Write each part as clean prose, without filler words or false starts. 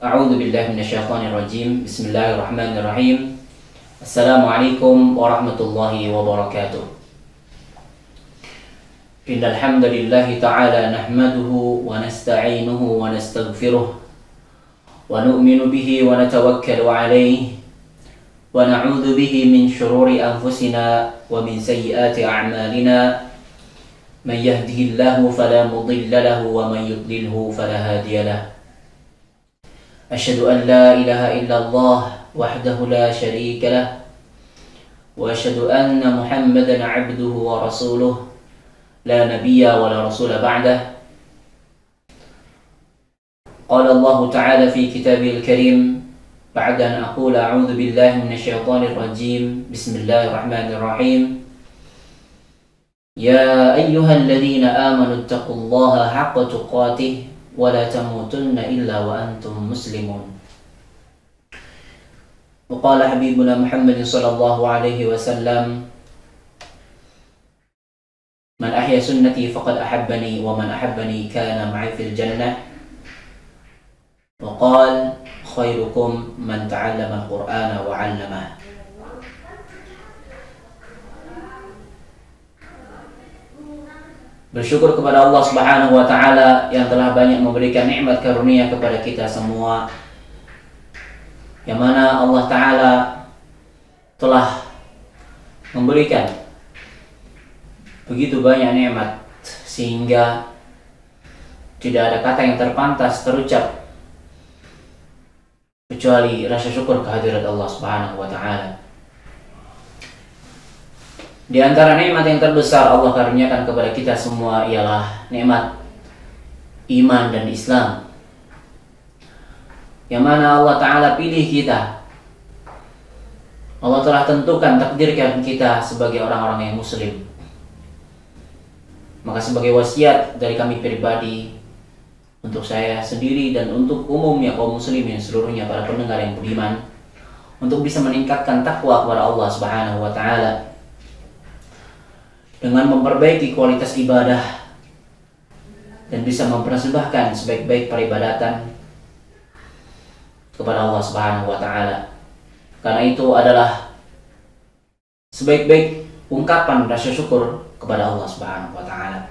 A'udzu billahi minasyaitonir rajim. Bismillahirrahmanirrahim. Assalamualaikum warahmatullahi wabarakatuh. Innal hamdalillahi ta'ala nahmaduhu wa nasta'inuhu wa nastaghfiruh wa nu'minu bihi wa natawakkalu alayhi wa na'udzu bihi min shururi anfusina wa min sayyiati a'malina. Man yahdihillahu fala mudilla lahu wa man yudlilhu fala hadiya lahu. Asyhadu an la ilaha illallah wahdahu la syarika lah wa asyhadu anna Muhammadan 'abduhu wa rasuluh la nabiyya wa la rasula ba'dah. Qala Allah ta'ala fi kitabihil karim ba'da an aqula a'udzu billahi minasyaitonir rajim. Bismillahirrahmanirrahim. Ya ayyuhalladzina amanu taqullaha haqqa tuqatih wa la tamutunna illa wa antum muslimun. Wa qala habibuna Muhammad sallallahu alaihi wasallam, man ahya sunnati faqad ahabbani wa man ahabbani kana ma'i fil jannah. Wa qala khairukum man ta'allama al-Qur'ana wa 'allamah. Bersyukur kepada Allah Subhanahu wa taala yang telah banyak memberikan nikmat karunia kepada kita semua, yang mana Allah taala telah memberikan begitu banyak nikmat sehingga tidak ada kata yang terpantas terucap kecuali rasa syukur kehadirat Allah Subhanahu wa taala. Di antara nikmat yang terbesar Allah karuniakan kepada kita semua ialah nikmat iman dan Islam, yang mana Allah Ta'ala pilih kita. Allah telah tentukan, takdirkan kita sebagai orang-orang yang muslim. Maka sebagai wasiat dari kami pribadi, untuk saya sendiri dan untuk umumnya kaum muslimin seluruhnya, para pendengar yang budiman, untuk bisa meningkatkan takwa kepada Allah Subhanahu wa Ta'ala dengan memperbaiki kualitas ibadah dan bisa mempersembahkan sebaik-baik peribadatan kepada Allah Subhanahu wa taala. Karena itu adalah sebaik-baik ungkapan rasa syukur kepada Allah Subhanahu wa taala.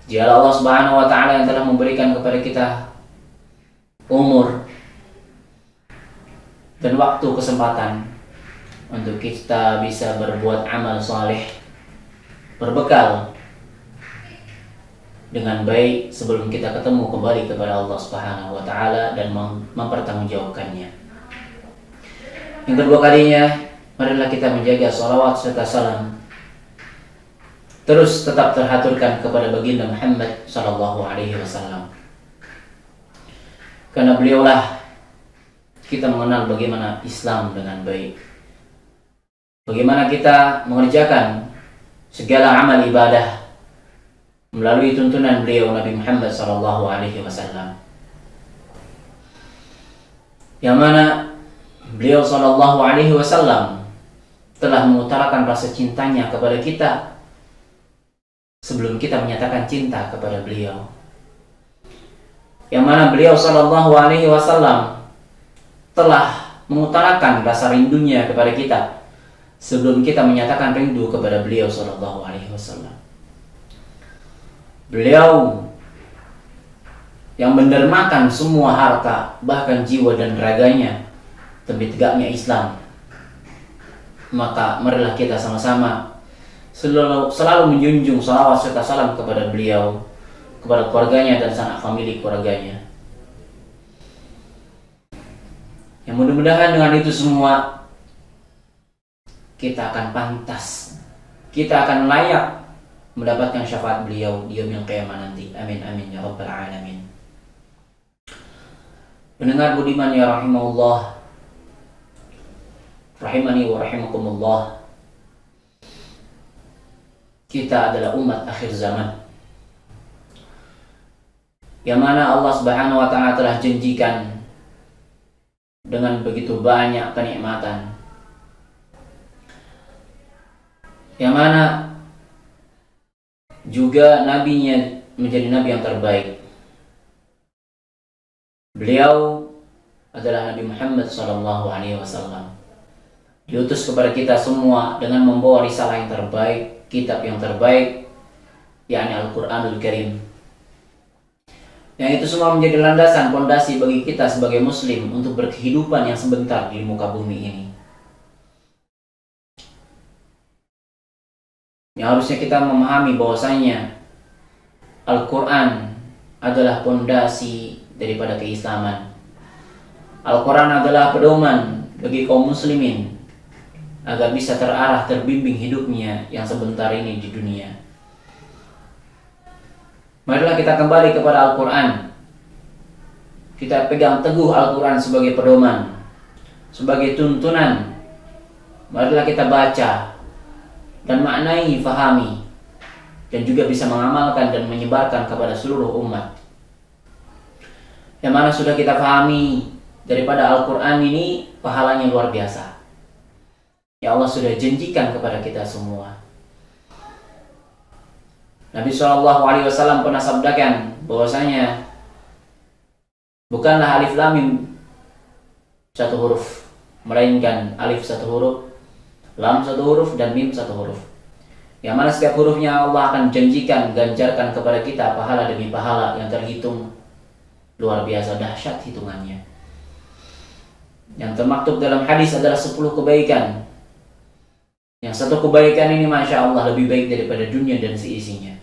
Dialah Allah Subhanahu wa taala yang telah memberikan kepada kita umur dan waktu, kesempatan untuk kita bisa berbuat amal saleh, berbekal dengan baik sebelum kita ketemu kembali kepada Allah Subhanahu wa taala dan mempertanggungjawabkannya. Yang kedua kalinya, marilah kita menjaga salawat serta salam terus tetap terhaturkan kepada baginda Muhammad sallallahu alaihi wasallam. Karena beliaulah kita mengenal bagaimana Islam dengan baik, bagaimana kita mengerjakan segala amal ibadah melalui tuntunan beliau Nabi Muhammad sallallahu alaihi wasallam, yang mana beliau sallallahu alaihi wasallam telah mengutarakan rasa cintanya kepada kita sebelum kita menyatakan cinta kepada beliau, yang mana beliau sallallahu alaihi wasallam telah mengutarakan rasa rindunya kepada kita sebelum kita menyatakan rindu kepada beliau sallallahu alaihi wasallam. Beliau yang mendermakan semua harta, bahkan jiwa dan raganya demi tegaknya Islam. Maka marilah kita sama-sama selalu menjunjung salawat serta salam kepada beliau, kepada keluarganya dan sanak famili keluarganya. Yang mudah-mudahan dengan itu semua kita akan pantas, kita akan layak mendapatkan syafaat beliau di yaumil qiyamah nanti. Amin amin ya rabbal alamin. Pendengar budiman ya rahimahullah, rahimani wa rahimakumullah, kita adalah umat akhir zaman, yang mana Allah Subhanahu wa taala telah janjikan dengan begitu banyak kenikmatan, yang mana juga nabinya menjadi nabi yang terbaik, Beliau adalah Nabi Muhammad SAW. Diutus kepada kita semua dengan membawa risalah yang terbaik, kitab yang terbaik, yakni Al-Quranul Karim. Yang itu semua menjadi landasan fondasi bagi kita sebagai muslim untuk berkehidupan yang sebentar di muka bumi ini. Yang harusnya kita memahami bahwasanya Al-Quran adalah fondasi daripada keislaman. Al-Quran adalah pedoman bagi kaum muslimin agar bisa terarah, terbimbing hidupnya yang sebentar ini di dunia. Marilah kita kembali kepada Al-Quran. Kita pegang teguh Al-Quran sebagai pedoman, sebagai tuntunan. Marilah kita baca dan maknai, fahami, dan juga bisa mengamalkan dan menyebarkan kepada seluruh umat. Yang mana sudah kita pahami daripada Al-Quran ini, pahalanya luar biasa. Ya Allah sudah janjikan kepada kita semua. Nabi SAW pernah sabdakan bahwasanya bukanlah alif lam mim satu huruf, melainkan alif satu huruf, lam satu huruf, dan mim satu huruf. Yang mana setiap hurufnya Allah akan janjikan, ganjarkan kepada kita pahala demi pahala yang terhitung luar biasa dahsyat hitungannya. Yang termaktub dalam hadis adalah 10 kebaikan. Yang satu kebaikan ini Masya Allah lebih baik daripada dunia dan seisinya.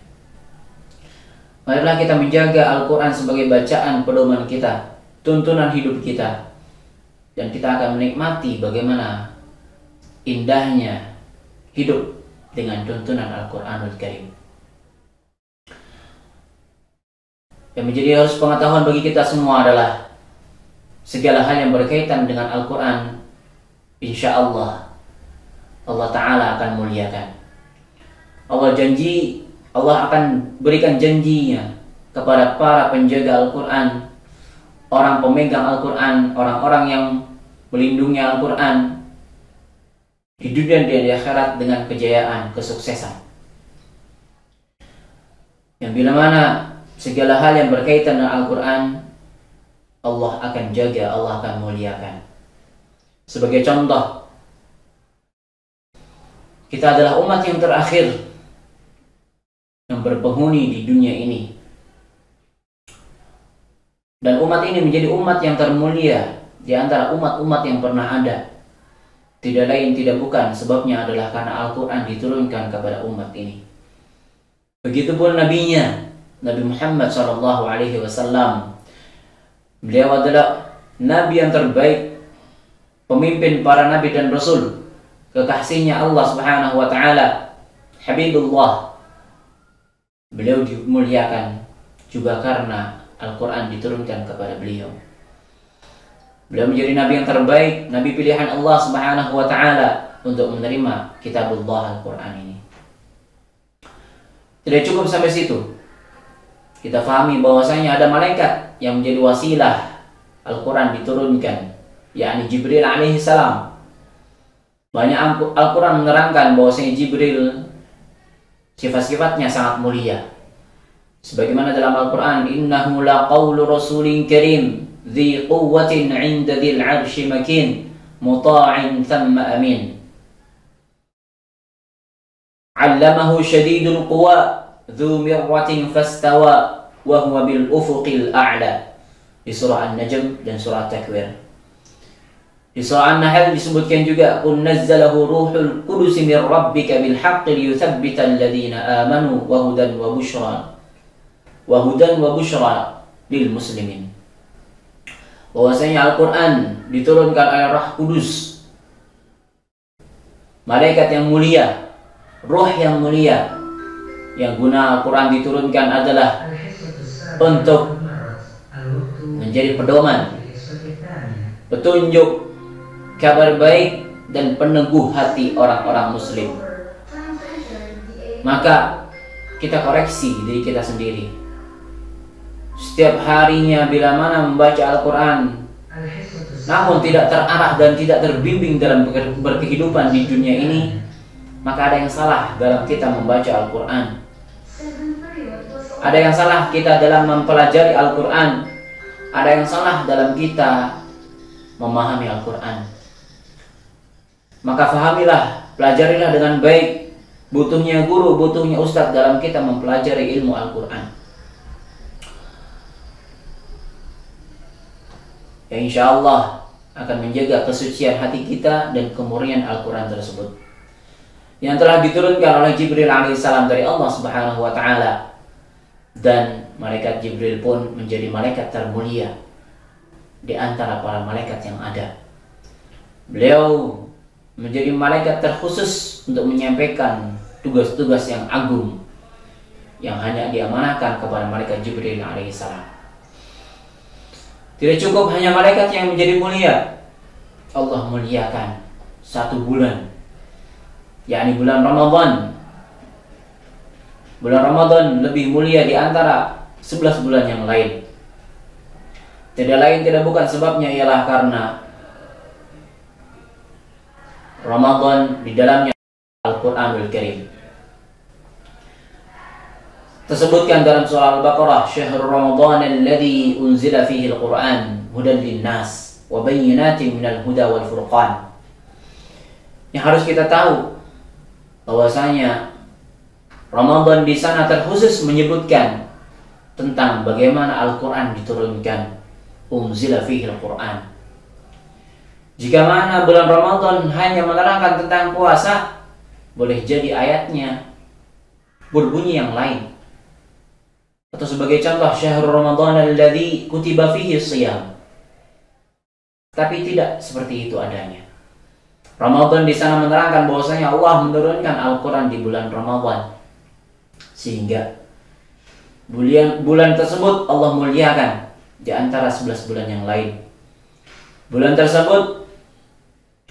Marilah kita menjaga Al-Quran sebagai bacaan pedoman kita, tuntunan hidup kita. Dan kita akan menikmati bagaimana indahnya hidup dengan tuntunan Al-Quranul Karim. Yang menjadi harus pengetahuan bagi kita semua adalah segala hal yang berkaitan dengan Al-Quran, insya Allah Ta'ala akan muliakan. Allah janji, Allah akan berikan janjinya kepada para penjaga Al-Quran, orang pemegang Al-Quran, orang-orang yang melindungi Al-Quran di dunia dan di akhirat dengan kejayaan, kesuksesan. Yang bila mana segala hal yang berkaitan dengan Al-Quran, Allah akan jaga, Allah akan muliakan. Sebagai contoh, kita adalah umat yang terakhir yang berpenghuni di dunia ini. Dan umat ini menjadi umat yang termulia di antara umat-umat yang pernah ada. Tidak lain tidak bukan, sebabnya adalah karena Al-Quran diturunkan kepada umat ini. Begitupun nabinya, Nabi Muhammad SAW. Beliau adalah nabi yang terbaik, pemimpin para nabi dan rasul, kekasihnya Allah Subhanahu wa taala, Habibullah. Beliau dimuliakan juga karena Al-Quran diturunkan kepada beliau. Beliau menjadi nabi yang terbaik, nabi pilihan Allah Subhanahu wa taala untuk menerima kitabullah Al-Quran ini. Tidak cukup sampai situ. Kita fahami bahwasanya ada malaikat yang menjadi wasilah Al-Quran diturunkan, yakni Jibril alaihissalam. Banyak Al-Quran menerangkan bahwasanya Jibril sifat-sifatnya sangat mulia. Sebagaimana dalam Al-Quran, innahu laqawlu rasulin karim dzi quwwatin 'inda dzil 'arsy makin muta'in thamma amin. 'allamahu syadidul quwa dzu mirratin fastawa wa huwa bil ufuqil a'la. Di surah An-Najm dan surah Takwir. Di surah An-Nahl disebutkan juga, qul nazzalahu ruhul qudus min rabbika bil haqqi liyuthabbita alladhina amanu wa hudan wa busyra lil muslimin. Bahwasanya Al-Quran diturunkan oleh Roh Kudus, malaikat yang mulia, roh yang mulia. Yang guna Al-Quran diturunkan adalah untuk menjadi pedoman, petunjuk, kabar baik, dan peneguh hati orang-orang muslim. Maka kita koreksi diri kita sendiri. Setiap harinya bila mana membaca Al-Quran namun tidak terarah dan tidak terbimbing dalam berkehidupan di dunia ini, maka ada yang salah dalam kita membaca Al-Quran. Ada yang salah kita dalam mempelajari Al-Quran. ada yang salah dalam kita memahami Al-Quran. Maka fahamilah, pelajarilah dengan baik. Butuhnya guru, butuhnya ustadz dalam kita mempelajari ilmu Al-Quran. Ya insya Allah akan menjaga kesucian hati kita dan kemurnian Al-Quran tersebut, yang telah diturunkan oleh Jibril alaihissalam dari Allah Subhanahu wa Ta'ala. Dan malaikat Jibril pun menjadi malaikat termulia di antara para malaikat yang ada. Beliau menjadi malaikat terkhusus untuk menyampaikan tugas-tugas yang agung yang hanya diamanahkan kepada malaikat Jibril alaihissalam. Tidak cukup hanya malaikat yang menjadi mulia, Allah muliakan satu bulan, yakni bulan Ramadan. Bulan Ramadan lebih mulia di antara 11 bulan yang lain. Tidak lain tidak bukan sebabnya ialah karena Ramadan di dalamnya Al-Quranul Karim. Tersebutkan dalam surah Al-Baqarah, "Syahrul Ramadan alladzi unzila fihi al-Qur'an hudan lin-nas wa bayyinatin minal huda wal furqan." Yang harus kita tahu bahwasanya Ramadan di sana terkhusus menyebutkan tentang bagaimana Al-Quran diturunkan. Unzila fihi al-Quran. Jika mana bulan Ramadan hanya menerangkan tentang puasa, boleh jadi ayatnya berbunyi yang lain. Atau sebagai contoh, "Syahrul Ramadan alladzi kutiba fihi shiyam." Tapi tidak seperti itu adanya. Ramadan di sana menerangkan bahwasanya Allah menurunkan Al-Quran di bulan Ramadan, sehingga bulan tersebut Allah muliakan di antara 11 bulan yang lain. Bulan tersebut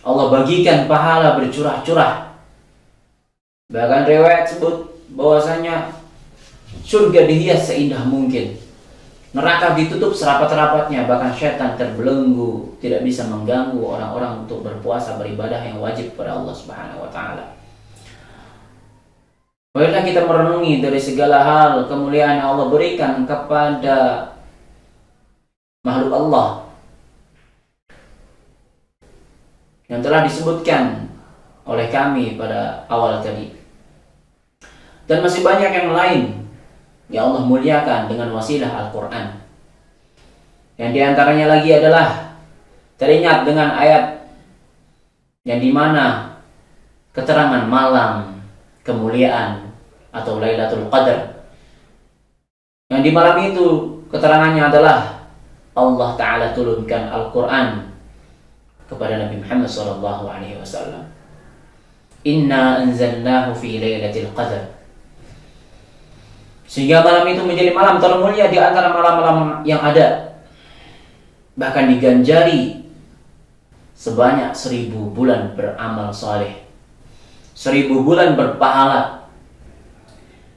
Allah bagikan pahala bercurah-curah. Bahkan riwayat sebut bahwasanya surga dihias seindah mungkin, neraka ditutup serapat-rapatnya, bahkan syaitan terbelenggu, tidak bisa mengganggu orang-orang untuk berpuasa beribadah yang wajib kepada Allah Subhanahu wa Ta'ala. Marilah kita merenungi dari segala hal kemuliaan yang Allah berikan kepada makhluk Allah yang telah disebutkan oleh kami pada awal tadi. Dan masih banyak yang lain yang Allah muliakan dengan wasilah Al-Quran. Yang diantaranya lagi adalah teringat dengan ayat yang dimana keterangan malam kemuliaan atau Lailatul Qadar, yang di malam itu keterangannya adalah Allah Ta'ala turunkan Al-Quran kepada Nabi Muhammad SAW. "Inna anzalnahu fi Lailatul Qadar." Sehingga malam itu menjadi malam termulia di antara malam-malam yang ada, bahkan diganjari sebanyak 1000 bulan beramal saleh, 1000 bulan berpahala.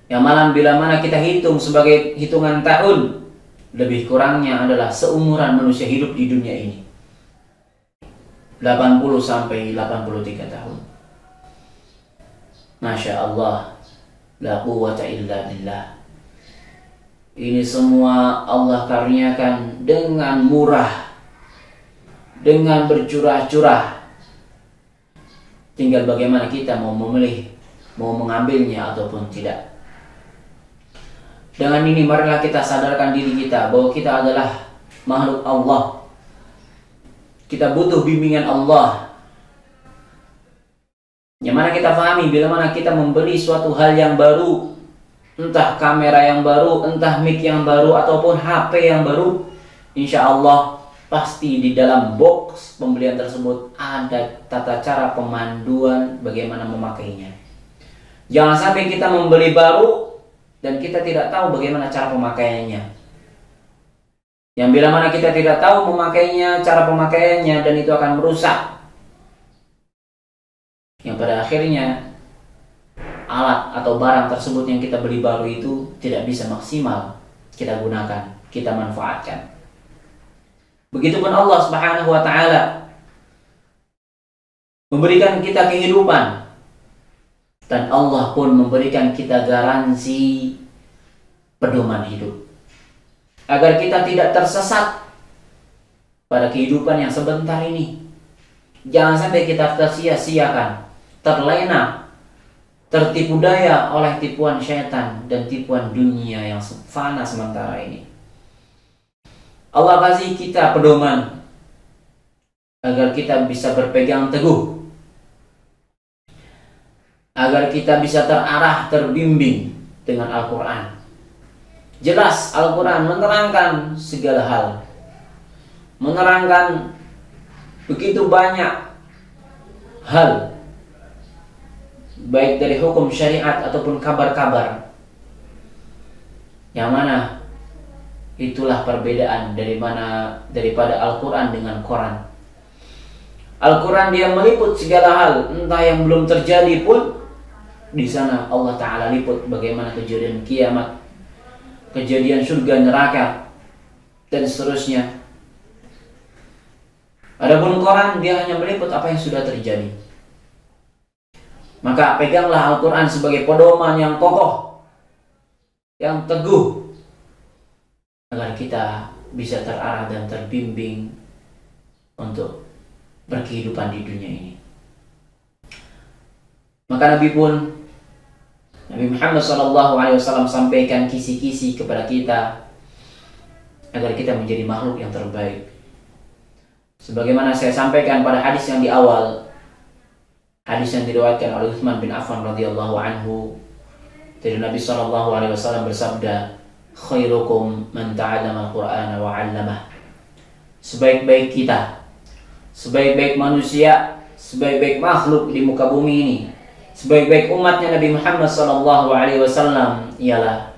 Yang malam bila mana kita hitung sebagai hitungan tahun, lebih kurangnya adalah seumuran manusia hidup di dunia ini, 80 sampai 83 tahun. Masya Allah, la quwwata illa billah. Ini semua Allah karuniakan dengan murah, dengan bercurah-curah. Tinggal bagaimana kita mau memilih, mau mengambilnya ataupun tidak. Dengan ini marilah kita sadarkan diri kita bahwa kita adalah makhluk Allah. Kita butuh bimbingan Allah. Yang mana kita pahami bila mana kita membeli suatu hal yang baru, entah kamera yang baru, entah mic yang baru, ataupun HP yang baru, insya Allah pasti di dalam box pembelian tersebut ada tata cara pemanduan bagaimana memakainya. Jangan sampai kita membeli baru dan kita tidak tahu bagaimana cara pemakaiannya. Yang bila mana kita tidak tahu memakainya, cara pemakaiannya, dan itu akan merusak. Yang pada akhirnya alat atau barang tersebut yang kita beli baru itu tidak bisa maksimal kita gunakan, kita manfaatkan. Begitupun Allah Subhanahu wa Ta'ala memberikan kita kehidupan, dan Allah pun memberikan kita garansi pedoman hidup agar kita tidak tersesat pada kehidupan yang sebentar ini. Jangan sampai kita tersia-siakan, terlena, tertipu daya oleh tipuan syaitan dan tipuan dunia yang fana sementara ini. Allah kasih kita pedoman agar kita bisa berpegang teguh, agar kita bisa terarah, terbimbing dengan Al-Quran. Jelas Al-Quran menerangkan segala hal, menerangkan begitu banyak hal, baik dari hukum syariat ataupun kabar-kabar, yang mana itulah perbedaan daripada Al-Quran dengan Quran. Al-Quran dia meliput segala hal, entah yang belum terjadi pun di sana Allah Ta'ala liput bagaimana kejadian kiamat, kejadian surga neraka, dan seterusnya. Adapun Quran dia hanya meliput apa yang sudah terjadi. Maka peganglah Al-Quran sebagai pedoman yang kokoh, yang teguh, agar kita bisa terarah dan terbimbing untuk berkehidupan di dunia ini. Maka Nabi Muhammad SAW sampaikan kisi-kisi kepada kita agar kita menjadi makhluk yang terbaik. Sebagaimana saya sampaikan pada hadis yang di awal, hadis yang diriwayatkan oleh Utsman bin Affan radhiyallahu anhu, dari Nabi SAW bersabda, khairukum man ta'allama al-Qur'ana wa 'allamah. Sebaik-baik kita, sebaik-baik manusia, sebaik-baik makhluk di muka bumi ini, sebaik-baik umatnya Nabi Muhammad SAW ialah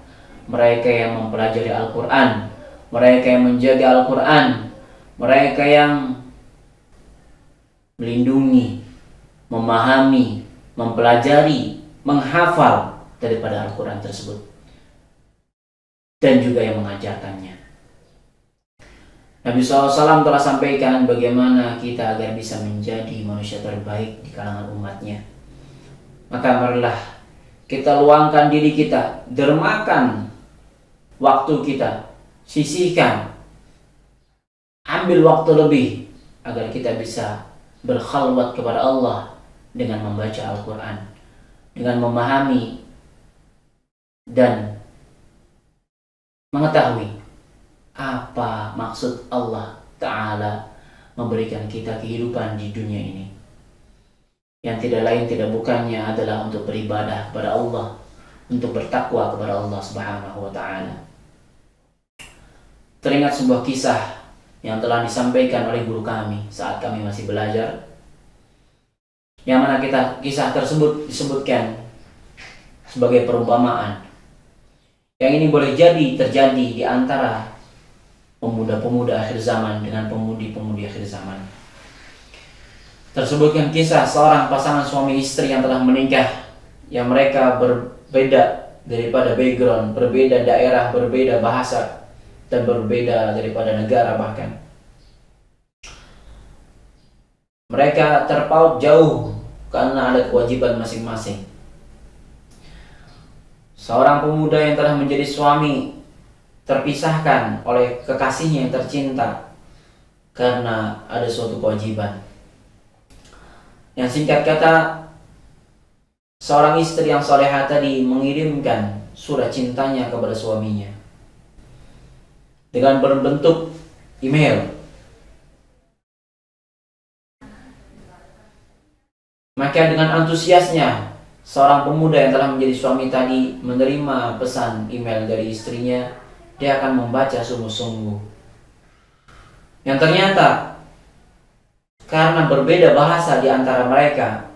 mereka yang mempelajari Al-Quran, mereka yang menjaga Al-Quran, mereka yang melindungi, memahami, mempelajari, menghafal daripada Al-Quran tersebut, dan juga yang mengajarkannya. Nabi SAW telah sampaikan bagaimana kita agar bisa menjadi manusia terbaik di kalangan umatnya. Maka marilah kita luangkan diri kita, dermakan waktu kita, sisihkan, ambil waktu lebih agar kita bisa berkhalwat kepada Allah dengan membaca Al-Quran, dengan memahami dan mengetahui apa maksud Allah Ta'ala memberikan kita kehidupan di dunia ini, yang tidak lain tidak bukannya adalah untuk beribadah kepada Allah, untuk bertakwa kepada Allah Subhanahu wa Ta'ala. Teringat sebuah kisah yang telah disampaikan oleh guru kami saat kami masih belajar, yang mana kisah tersebut disebutkan sebagai perumpamaan yang ini boleh jadi terjadi di antara pemuda-pemuda akhir zaman dengan pemudi-pemudi akhir zaman. Tersebutkan kisah seorang pasangan suami istri yang telah menikah, yang mereka berbeda daripada background, berbeda daerah, berbeda bahasa, dan berbeda daripada negara bahkan. Mereka terpaut jauh karena ada kewajiban masing-masing. Seorang pemuda yang telah menjadi suami terpisahkan oleh kekasihnya yang tercinta karena ada suatu kewajiban. Yang singkat kata, seorang istri yang solehah tadi mengirimkan surat cintanya kepada suaminya dengan berbentuk email. Maka dengan antusiasnya, seorang pemuda yang telah menjadi suami tadi menerima pesan email dari istrinya. Dia akan membaca sungguh-sungguh. Yang ternyata karena berbeda bahasa di antara mereka,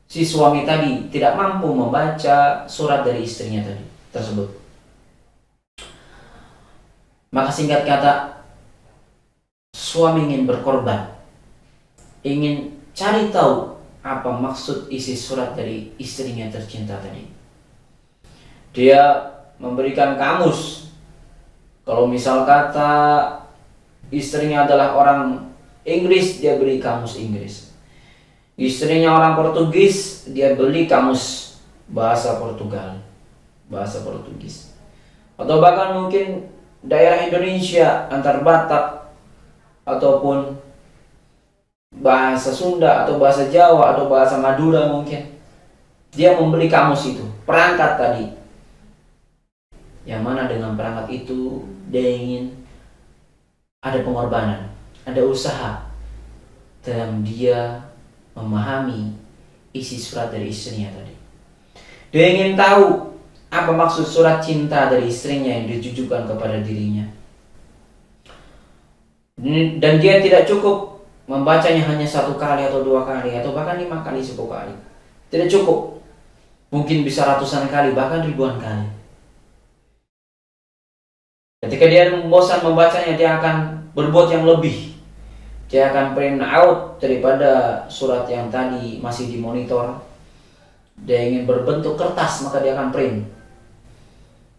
si suami tadi tidak mampu membaca surat dari istrinya tadi tersebut. Maka singkat kata, suami ingin berkorban, ingin cari tahu apa maksud isi surat dari istrinya tercinta tadi. Dia memberikan kamus. Kalau misal kata istrinya adalah orang Inggris, dia beli kamus Inggris. Istrinya orang Portugis, dia beli kamus bahasa Portugal, bahasa Portugis. Atau bahkan mungkin daerah Indonesia, antar Batak ataupun bahasa Sunda atau bahasa Jawa atau bahasa Madura mungkin, dia membeli kamus itu, perangkat tadi, yang mana dengan perangkat itu dia ingin ada pengorbanan, ada usaha dalam dia memahami isi surat dari istrinya tadi. Dia ingin tahu apa maksud surat cinta dari istrinya yang ditujukan kepada dirinya. Dan dia tidak cukup membacanya hanya 1 kali atau 2 kali atau bahkan 5 kali, 10 kali. Tidak cukup. Mungkin bisa ratusan kali, bahkan ribuan kali. Ketika dia bosan membacanya, dia akan berbuat yang lebih. Dia akan print out daripada surat yang tadi masih di monitor. Dia ingin berbentuk kertas, maka dia akan print.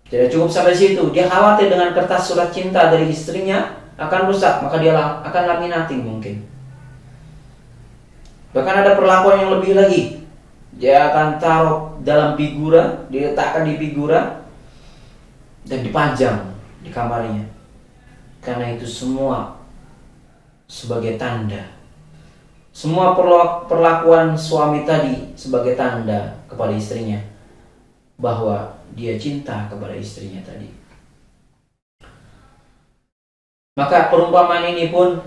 Tidak cukup sampai situ, dia khawatir dengan kertas surat cinta dari istrinya akan rusak, maka dia akan laminating mungkin. Bahkan ada perlakuan yang lebih lagi. Dia akan taruh dalam figura, diletakkan di figura dan dipajang di kamarnya. Karena itu semua sebagai tanda. Semua perlakuan suami tadi sebagai tanda kepada istrinya bahwa dia cinta kepada istrinya tadi. Maka perumpamaan ini pun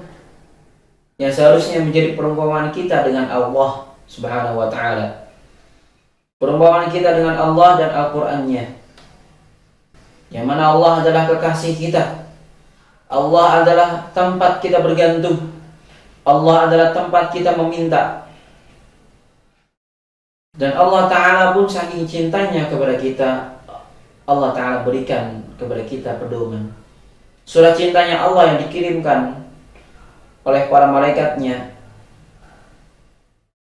yang seharusnya menjadi perumpamaan kita dengan Allah Subhanahu wa ta'ala. Perumpamaan kita dengan Allah dan Al-Qur'annya. Yang mana Allah adalah kekasih kita. Allah adalah tempat kita bergantung. Allah adalah tempat kita meminta. Dan Allah Ta'ala pun saking cintanya kepada kita, Allah Ta'ala berikan kepada kita pedoman. Surat cintanya Allah yang dikirimkan oleh para malaikatnya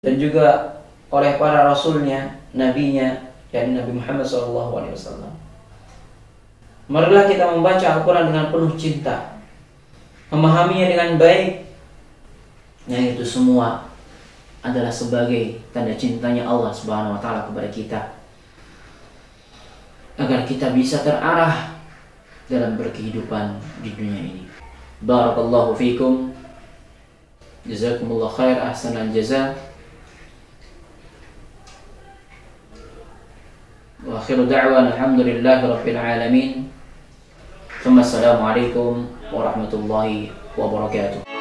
dan juga oleh para rasulnya, nabinya, yakni Nabi Muhammad SAW. Marilah kita membaca Al-Quran dengan penuh cinta, memahaminya dengan baik. Yang itu semua adalah sebagai tanda cintanya Allah Subhanahu wa ta'ala kepada kita, agar kita bisa terarah dalam berkehidupan di dunia ini. Barakallahu fikum, jazakumullah khair, ahsanal jazaa. Wa akhiru da'wana alhamdulillahi rabbil alamin. Assalamualaikum warahmatullahi wabarakatuh.